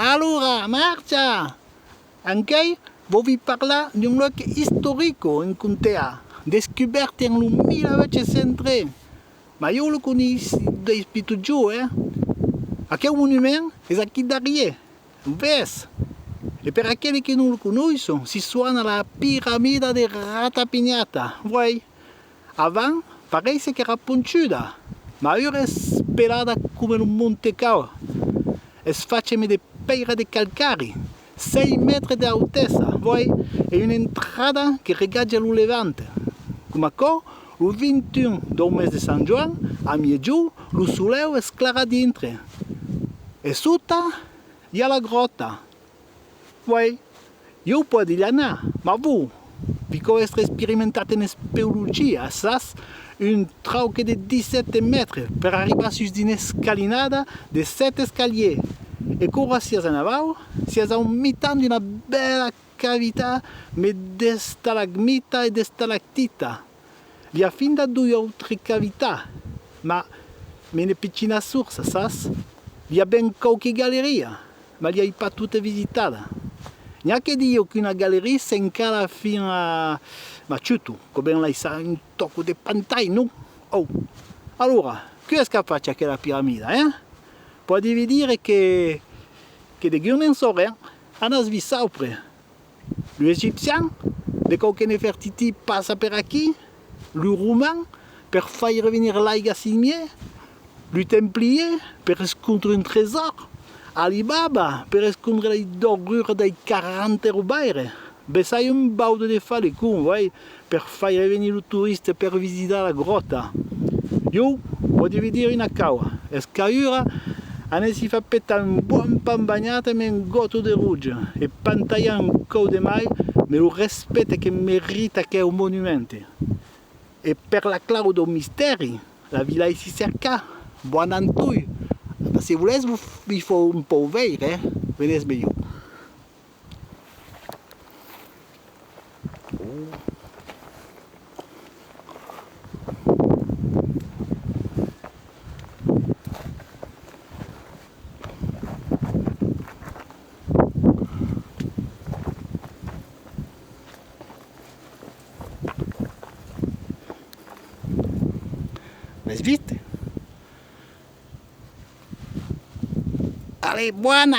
Allora, marcia! Anche voi vi parla di un luogo storico in Contea, descoperto nel 1903. Ma io lo conosco dai spito giù, Aqui è un monumento è qui d'arrière, vedi? E per quelli che non lo conoscono, si suona la piramide di Ratapignata, vuoi? Avant parece che era puntuda, ma ora è spelata come un monte cao. E sfacciami di pedra di calcari, 6 metri di altezza, vuoi? E un'entrata che regaggia il levante. Come qua, il 21 del mese di San Giovanni, a mezzo, il sole è sclara dentro. E sotto hi ha la grotta. Vuoi? Io può dire no, ma voi, vi essere sperimentate in speleologia, sas un trauche di 17 metri per arrivare su di una scalinata di 7 scalier. E cosa sia in avanti, sia a metà di una bella cavità di stalagmita e di stalactita. Li ha fin da 2 altre cavità, ma una piccola source, sas? Li ha ben qualche galleria, ma li hai pas tutte visitate. Neanche io che una galleria si incala fino a Maciuto, come lei sa un tocco di pantai, no? Oh, allora, che è che faccia quella piramide, Può dire che di giorno in sera hanno svisato. Gli egiziani, di qualche Nefertiti passa per qui, gli romani per far revenire l'aiga simie, gli templier per scontare un tesoro, Alibaba per scontare le dorure dei 40 rubaire. Sai un baudo di fare con, per far venire i turisti per visitare la grotta. Io voglio dire una cosa, e scagliura si fa pettare un buon pan bagnato e un gotto di ruggio e pantaglia un co di mai, ma lo rispetto che merita che è un monumento. E per la clave dei misteri, la villa si cerca, buon antui. Se volete vi fa un po' vedere, venite meglio. Viste? Allez, buona,